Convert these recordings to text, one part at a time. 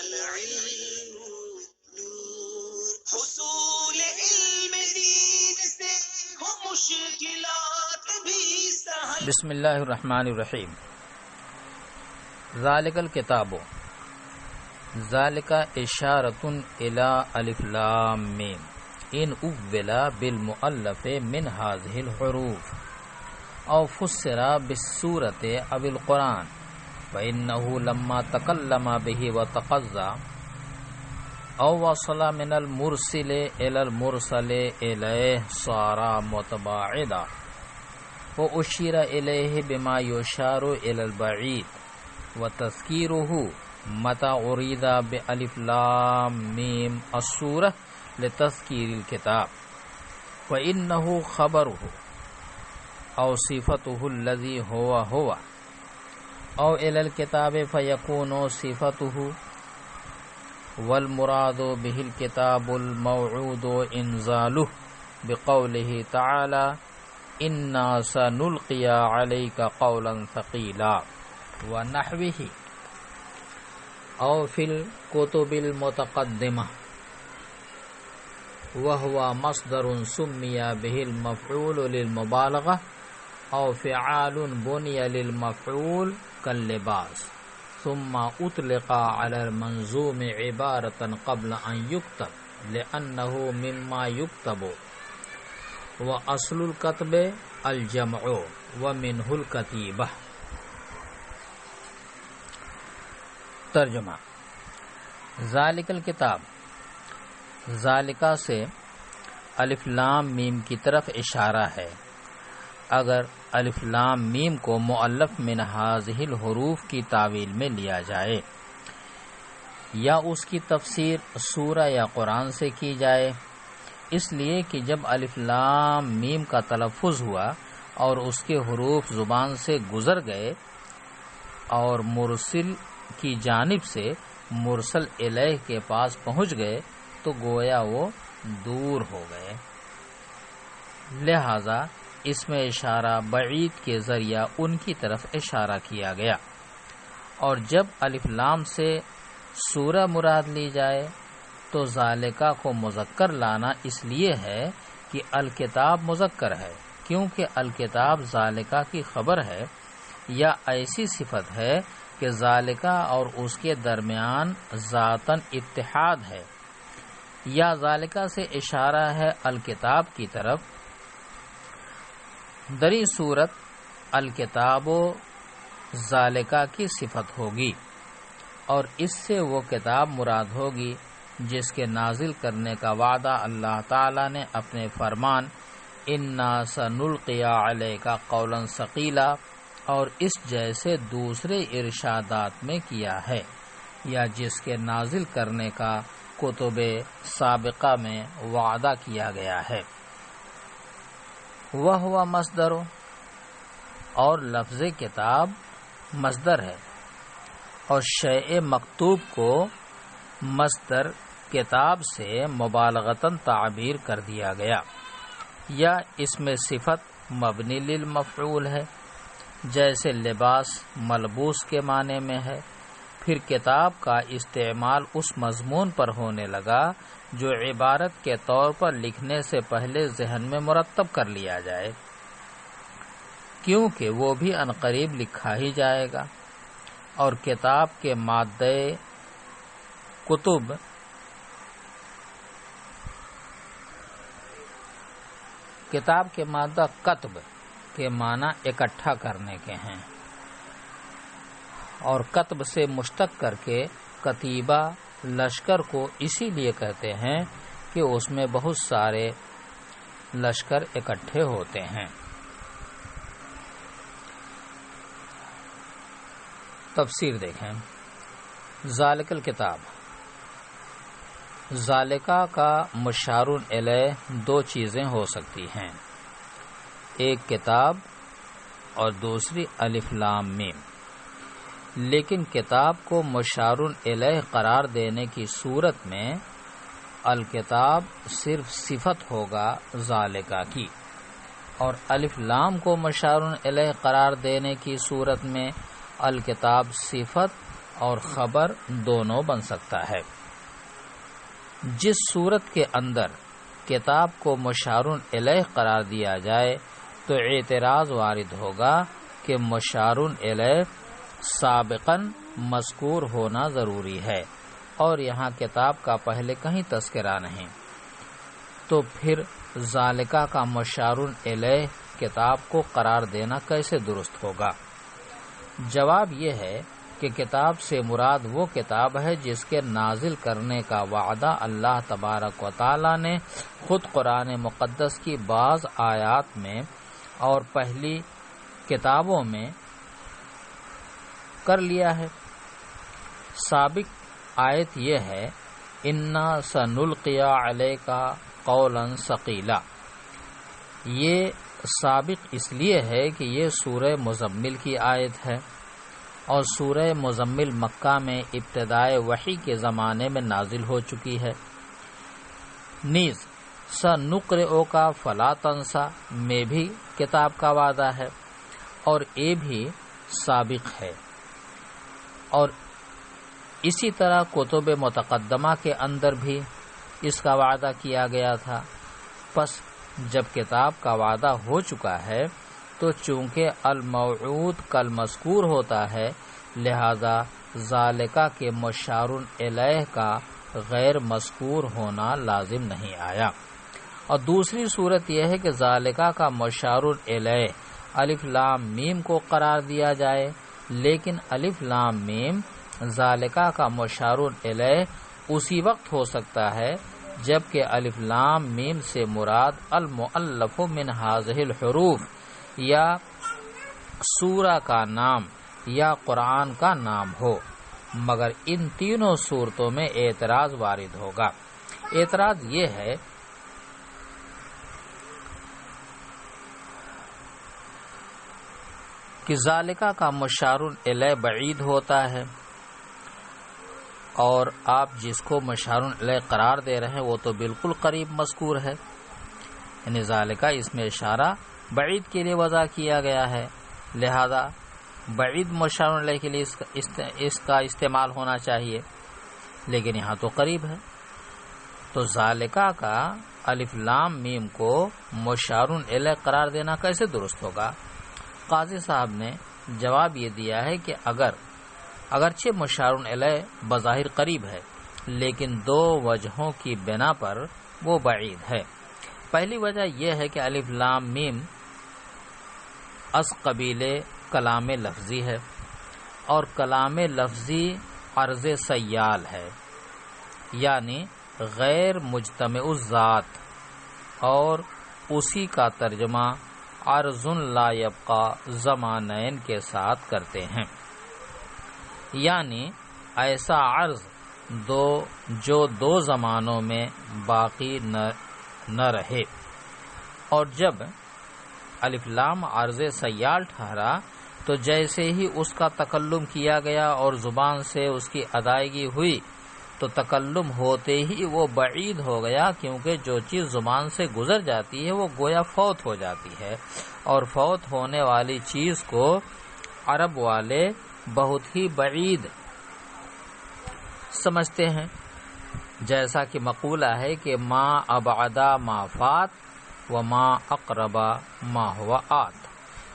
العلم نور، حصول علم دین سے ہو مشکلات بھی سہل۔ بسم اللہ الرحمن الرحیم۔ ذالک الکتاب، ذالک اشارۃ الی الف لام میم ان اولا بالمؤلف من هذه الحروف او فسر بالسورۃ او القرآن فإنه لما تکلم به وتقضى او وصل من المرسل الى المرسل الیہ صار متباعدا وأشير إليه بما يشار إلى البعيد وتذكيره متى أريد بألف لام ميم السورة لتذكير الكتاب فإنه خبره أو صفته الذي هو أو إلى الكتاب فيكون صفته والمراد به الكتاب الموعود إنزاله بقوله تعالى انا سنلقي عليك قولا ثقيلا ونحوه او في الكتب المتقدمة وهو مصدر سمي به المفعول للمبالغة او فعال بني للمفعول كاللباس ثم اطلق على المنظوم عبارة قبل ان يكتب لأنه مما يكتب وَأَصْلُ الْكَتْبِ الْجَمْعُ وَمِنْهُ الْكَتِيبَةُ۔ ترجمہ۔ ذالک الکتاب، ذالکہ سے الف لام میم کی طرف اشارہ ہے۔ اگر الف لام میم کو مؤلف من هذه الحروف کی تعویل میں لیا جائے یا اس کی تفسیر سورہ یا قرآن سے کی جائے، اس لیے کہ جب الف لام میم کا تلفظ ہوا اور اس کے حروف زبان سے گزر گئے اور مرسل کی جانب سے مرسل الیہ کے پاس پہنچ گئے تو گویا وہ دور ہو گئے، لہذا اس میں اشارہ بعید کے ذریعہ ان کی طرف اشارہ کیا گیا۔ اور جب الف لام سے سورہ مراد لی جائے تو ذالکہ کو مذکر لانا اس لیے ہے کہ الکتاب مذکر ہے، کیونکہ الکتاب ذالکہ کی خبر ہے یا ایسی صفت ہے کہ ذالکہ اور اس کے درمیان ذاتاً اتحاد ہے، یا ذالکہ سے اشارہ ہے الکتاب کی طرف۔ دری صورت الکتاب و ذالکہ کی صفت ہوگی اور اس سے وہ کتاب مراد ہوگی جس کے نازل کرنے کا وعدہ اللہ تعالی نے اپنے فرمان انا سنلقی علیک قولا ثقیلا اور اس جیسے دوسرے ارشادات میں کیا ہے، یا جس کے نازل کرنے کا کتب سابقہ میں وعدہ کیا گیا ہے۔ وہو مصدر، اور لفظ کتاب مصدر ہے اور شیء مکتوب کو مصدر کتاب سے مبالغتاً تعبیر کر دیا گیا، یا اس میں صفت مبنی للمفعول ہے، جیسے لباس ملبوس کے معنی میں ہے۔ پھر کتاب کا استعمال اس مضمون پر ہونے لگا جو عبارت کے طور پر لکھنے سے پہلے ذہن میں مرتب کر لیا جائے، کیونکہ وہ بھی عنقریب لکھا ہی جائے گا، اور کتاب کے مادے کتب کتاب کے مادہ کتب کے معنی اکٹھا کرنے کے ہیں، اور کتب سے مشتق کر کے کتیبہ لشکر کو اسی لیے کہتے ہیں کہ اس میں بہت سارے لشکر اکٹھے ہوتے ہیں۔ تفسیر دیکھیں۔ ذالک الکتاب، ذالکہ کا مشار الیہ دو چیزیں ہو سکتی ہیں، ایک کتاب اور دوسری الف لام میم، لیکن کتاب کو مشار الیہ قرار دینے کی صورت میں الکتاب صرف صفت ہوگا ذالکہ کی، اور الف لام کو مشار الیہ قرار دینے کی صورت میں الکتاب صفت اور خبر دونوں بن سکتا ہے۔ جس صورت کے اندر کتاب کو مشار الیہ قرار دیا جائے تو اعتراض وارد ہوگا کہ مشار الیہ سابقاً مذکور ہونا ضروری ہے اور یہاں کتاب کا پہلے کہیں تذکرہ نہیں، تو پھر ذالکہ کا مشار الیہ کتاب کو قرار دینا کیسے درست ہوگا؟ جواب یہ ہے کہ کتاب سے مراد وہ کتاب ہے جس کے نازل کرنے کا وعدہ اللہ تبارک و تعالی نے خود قرآن مقدس کی بعض آیات میں اور پہلی کتابوں میں کر لیا ہے۔ سابق آیت یہ ہے انا سنلقی علیک قولا ثقیلا۔ یہ سابق اس لیے ہے کہ یہ سورہ مزمل کی آیت ہے اور سورہ مزمل مکہ میں ابتدائے وحی کے زمانے میں نازل ہو چکی ہے۔ نیز سنقرئک فلا تنسا میں بھی کتاب کا وعدہ ہے اور یہ بھی سابق ہے، اور اسی طرح کتب متقدمہ کے اندر بھی اس کا وعدہ کیا گیا تھا۔ پس جب کتاب کا وعدہ ہو چکا ہے تو چونکہ الموعود کل مذکور ہوتا ہے، لہذا ذالکہ کے مشار الیہ کا غیر مذکور ہونا لازم نہیں آیا۔ اور دوسری صورت یہ ہے کہ ذالکہ کا مشار الیہ الف لام میم کو قرار دیا جائے، لیکن الف لام میم ذالکہ کا مشار الیہ اسی وقت ہو سکتا ہے جبکہ الف لام میم سے مراد المؤلف من هذه الحروف یا سورہ کا نام یا قرآن کا نام ہو، مگر ان تینوں صورتوں میں اعتراض وارد ہوگا۔ اعتراض یہ ہے کہ ذالکہ کا مشار الیہ بعید ہوتا ہے اور آپ جس کو مشار الیہ قرار دے رہے ہیں وہ تو بالکل قریب مذکور ہے، یعنی ذالکہ اس میں اشارہ بعید کے لیے وضع کیا گیا ہے، لہذا بعید مشار الیہ کے لیے اس کا استعمال ہونا چاہیے، لیکن یہاں تو قریب ہے، تو ذالکہ کا الف لام میم کو مشار الیہ قرار دینا کیسے درست ہوگا؟ قاضی صاحب نے جواب یہ دیا ہے کہ اگرچہ مشار الیہ بظاہر قریب ہے لیکن دو وجہوں کی بنا پر وہ بعید ہے۔ پہلی وجہ یہ ہے کہ الف لام میم از قبیل کلام لفظی ہے اور کلام لفظی عرض سیال ہے، یعنی غیر مجتمع الذات، اور اسی کا ترجمہ عرض لا یبقى زمانین کے ساتھ کرتے ہیں، یعنی ایسا عرض جو دو زمانوں میں باقی نہ رہے۔ اور جب الف لام عرض سیال ٹھہرا تو جیسے ہی اس کا تکلم کیا گیا اور زبان سے اس کی ادائیگی ہوئی تو تکلم ہوتے ہی وہ بعید ہو گیا، کیونکہ جو چیز زبان سے گزر جاتی ہے وہ گویا فوت ہو جاتی ہے، اور فوت ہونے والی چیز کو عرب والے بہت ہی بعید سمجھتے ہیں، جیسا کہ مقولہ ہے کہ ما ابعدا ما فات و ما اقربا ما ہوا آت،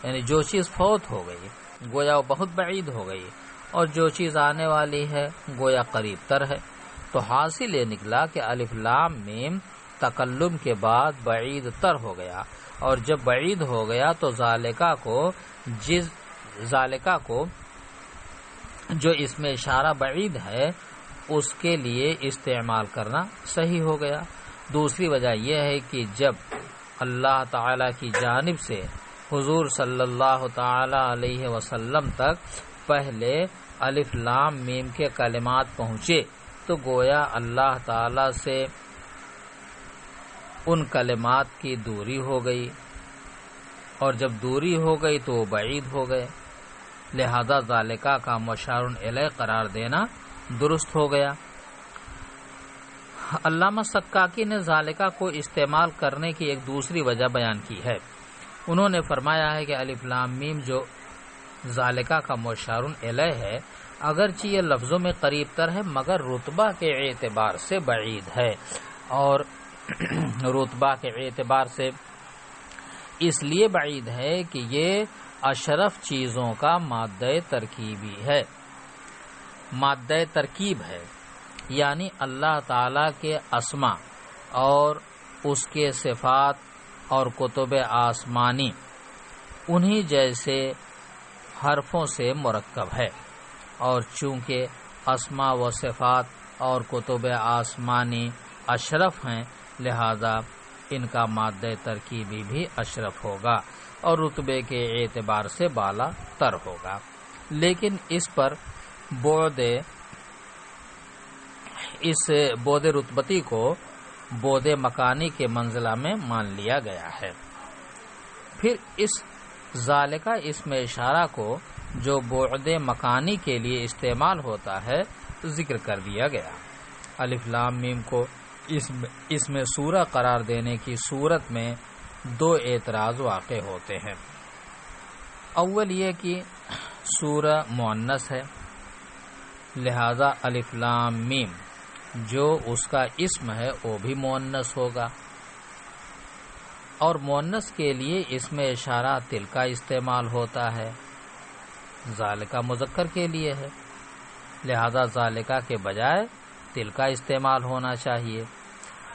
یعنی جو چیز فوت ہو گئی گویا وہ بہت بعید ہو گئی، اور جو چیز آنے والی ہے گویا قریب تر ہے۔ تو حاصل یہ نکلا کہ الف لام میم تکلم کے بعد بعید تر ہو گیا، اور جب بعید ہو گیا تو ذالکہ کو جو اس میں اشارہ بعید ہے اس کے لیے استعمال کرنا صحیح ہو گیا۔ دوسری وجہ یہ ہے کہ جب اللہ تعالی کی جانب سے حضور صلی اللہ تعالی علیہ وسلم تک پہلے الف لام میم کے کلمات پہنچے تو گویا اللہ تعالی سے ان کلمات کی دوری ہو گئی، اور جب دوری ہو گئی تو وہ بعید ہو گئے، لہذا ذالکہ کا مشار الیہ قرار دینا درست ہو گیا۔ علامہ سکاکی نے ذالکہ کو استعمال کرنے کی ایک دوسری وجہ بیان کی ہے۔ انہوں نے فرمایا ہے کہ الف لام میم جو ذالکہ کا مشارن الیہ ہے، اگرچہ یہ لفظوں میں قریب تر ہے مگر رتبہ کے اعتبار سے بعید ہے، اور رتبہ کے اعتبار سے اس لیے بعید ہے کہ یہ اشرف چیزوں کا مادہ ترکیبی ہے، مادہ ترکیب ہے، یعنی اللہ تعالی کے اسما اور اس کے صفات اور کتب آسمانی انہی جیسے حرفوں سے مرکب ہے، اور چونکہ اسما و صفات اور کتب آسمانی اشرف ہیں لہذا ان کا مادہ ترکیبی بھی اشرف ہوگا اور رتبے کے اعتبار سے بالا تر ہوگا، لیکن اس پر اس بود رتبتی کو بود مکانی کے منزلہ میں مان لیا گیا ہے۔ پھر اس ذالکہ اسم اشارہ کو جو بعد مکانی کے لیے استعمال ہوتا ہے ذکر کر دیا گیا۔ الف لام میم کو اس میں سورہ قرار دینے کی صورت میں دو اعتراض واقع ہوتے ہیں۔ اول یہ کہ سورہ مؤنث ہے، لہذا الف لام میم جو اس کا اسم ہے وہ بھی مؤنث ہوگا، اور مؤنث کے لیے اسم اشارہ تل کا استعمال ہوتا ہے، ذالکہ مذکر کے لیے ہے، لہذا ذالکہ کے بجائے تل کا استعمال ہونا چاہیے۔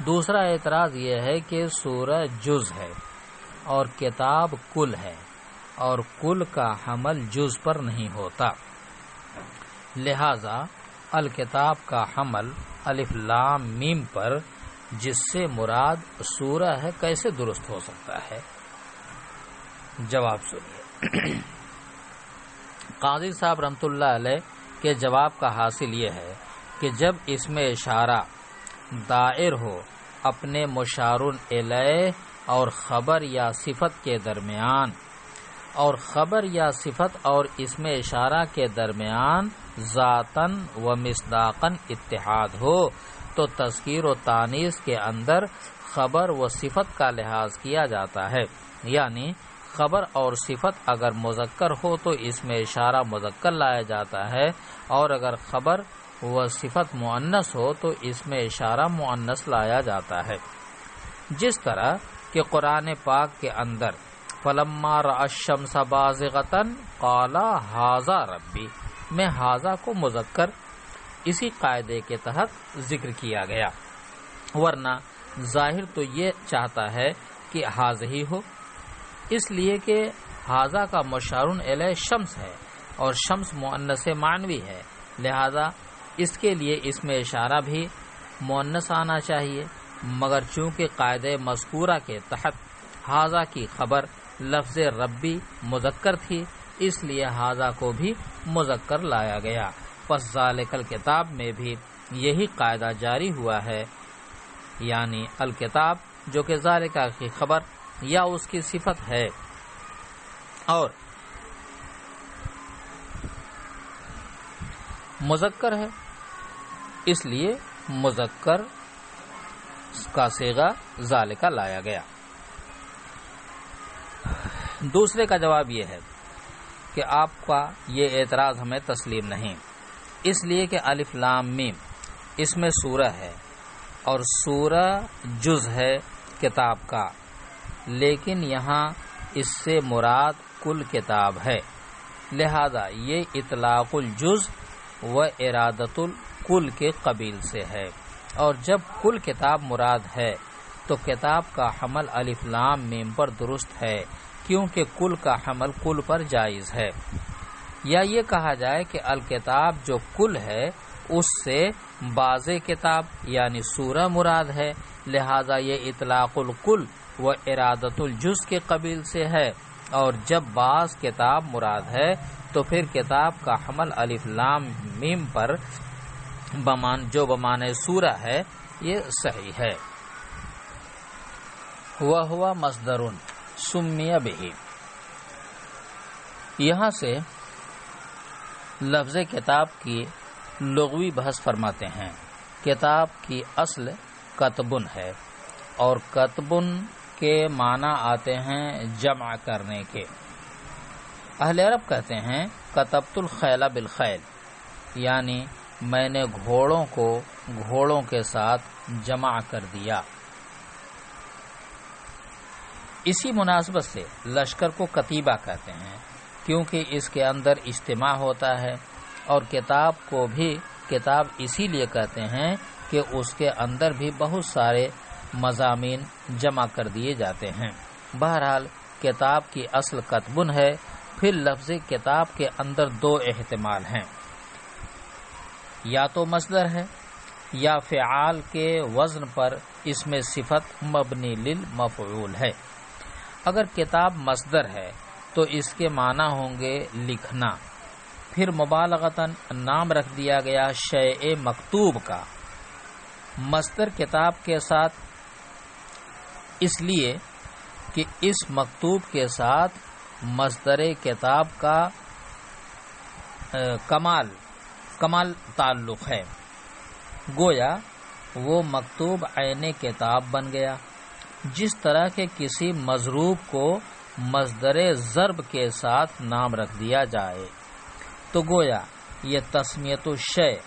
دوسرا اعتراض یہ ہے کہ سورہ جز ہے اور کتاب کل ہے، اور کل کا حمل جز پر نہیں ہوتا، لہذا الکتاب کا حمل الف لام میم پر جس سے مراد سورہ ہے کیسے درست ہو سکتا ہے؟ جواب سنیے۔ قاضی صاحب رحمۃ اللہ علیہ کے جواب کا حاصل یہ ہے کہ جب اسم اشارہ دائر ہو اپنے مشارن الیہ اور خبر یا صفت کے درمیان، اور خبر یا صفت اور اسم اشارہ کے درمیان ذاتاً و مصداقاً اتحاد ہو تو تذکیر و تانیث کے اندر خبر و صفت کا لحاظ کیا جاتا ہے، یعنی خبر اور صفت اگر مذکر ہو تو اسم اشارہ مذکر لایا جاتا ہے، اور اگر خبر و صفت مؤنث ہو تو اسم اشارہ مؤنث لایا جاتا ہے، جس طرح کہ قرآن پاک کے اندر فلما رأى الشمس بازغة قال ھذا ربی میں ھذا کو مذکر اسی قاعدے کے تحت ذکر کیا گیا، ورنہ ظاہر تو یہ چاہتا ہے کہ ھذہ ہو، اس لیے کہ ھذا کا مشارن الیہ شمس ہے اور شمس مؤنث معنوی ہے، لہذا اس کے لیے اسم اشارہ بھی مؤنث آنا چاہیے، مگر چونکہ قاعدہ مذکورہ کے تحت ھذا کی خبر لفظ ربی مذکر تھی اس لیے ھذا کو بھی مذکر لایا گیا، پس ذالک الکتاب میں بھی یہی قاعدہ جاری ہوا ہے، یعنی الکتاب جو کہ ذالکہ کی خبر یا اس کی صفت ہے اور مذکر ہے اس لیے مذکر کا صیغہ ذالکہ لایا گیا۔ دوسرے کا جواب یہ ہے کہ آپ کا یہ اعتراض ہمیں تسلیم نہیں، اس لیے کہ الف لام میم اس میں سورہ ہے اور سورہ جز ہے کتاب کا، لیکن یہاں اس سے مراد کل کتاب ہے، لہذا یہ اطلاق الجز و ارادت الکل کے قبیل سے ہے، اور جب کل کتاب مراد ہے تو کتاب کا حمل الف لام میم پر درست ہے، کیونکہ کل کا حمل کل پر جائز ہے، یا یہ کہا جائے کہ الکتاب جو کل ہے اس سے بعض کتاب یعنی سورہ مراد ہے، لہذا یہ اطلاق الکل و ارادت الجز کے قبیل سے ہے، اور جب بعض کتاب مراد ہے تو پھر کتاب کا حمل الف لام میم پر جو بمعنی سورہ ہے یہ صحیح ہے۔ وَهُوَ مصدر سُمِّيَ بِهِ، یہاں سے لفظ کتاب کی لغوی بحث فرماتے ہیں۔ کتاب کی اصل کتبن ہے، اور کتبن کے معنی آتے ہیں جمع کرنے کے، اہل عرب کہتے ہیں کتبت الخیل بالخیل، یعنی میں نے گھوڑوں کو گھوڑوں کے ساتھ جمع کر دیا۔ اسی مناسبت سے لشکر کو کتیبہ کہتے ہیں، کیونکہ اس کے اندر اجتماع ہوتا ہے، اور کتاب کو بھی کتاب اسی لیے کہتے ہیں کہ اس کے اندر بھی بہت سارے مضامین جمع کر دیے جاتے ہیں۔ بہرحال کتاب کی اصل کتبن ہے۔ پھر لفظ کتاب کے اندر دو احتمال ہیں، یا تو مصدر ہے یا فعال کے وزن پر اس میں صفت مبنی للمفعول ہے۔ اگر کتاب مصدر ہے تو اس کے معنی ہوں گے لکھنا، پھر مبالغتاً نام رکھ دیا گیا شیء مکتوب کا مصدر کتاب کے ساتھ، اس لیے کہ اس مکتوب کے ساتھ مصدر کتاب کا کمال تعلق ہے، گویا وہ مکتوب عین کتاب بن گیا۔ جس طرح کے کسی مضروب کو مصدر ضرب کے ساتھ نام رکھ دیا جائے تو گویا یہ تسمیت الشیء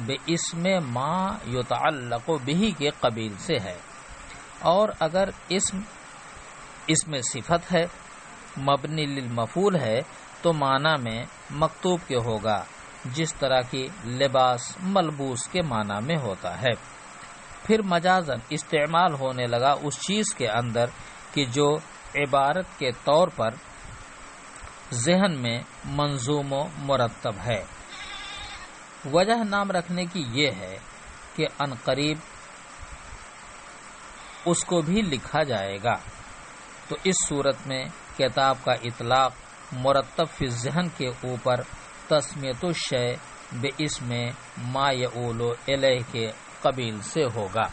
باسم ما یتعلق به کے قبیل سے ہے، اور اگر اس میں صفت ہے مبنی للمفعول ہے تو معنی میں مکتوب کے ہوگا، جس طرح کی لباس ملبوس کے معنی میں ہوتا ہے۔ پھر مجازن استعمال ہونے لگا اس چیز کے اندر کہ جو عبارت کے طور پر ذہن میں منظوم و مرتب ہے۔ وجہ نام رکھنے کی یہ ہے کہ عنقریب اس کو بھی لکھا جائے گا، تو اس صورت میں کتاب کا اطلاق مرتب فی الذہن کے اوپر تسمیت الشیء باسم ما یؤول الیہ کے قبیل سے ہوگا۔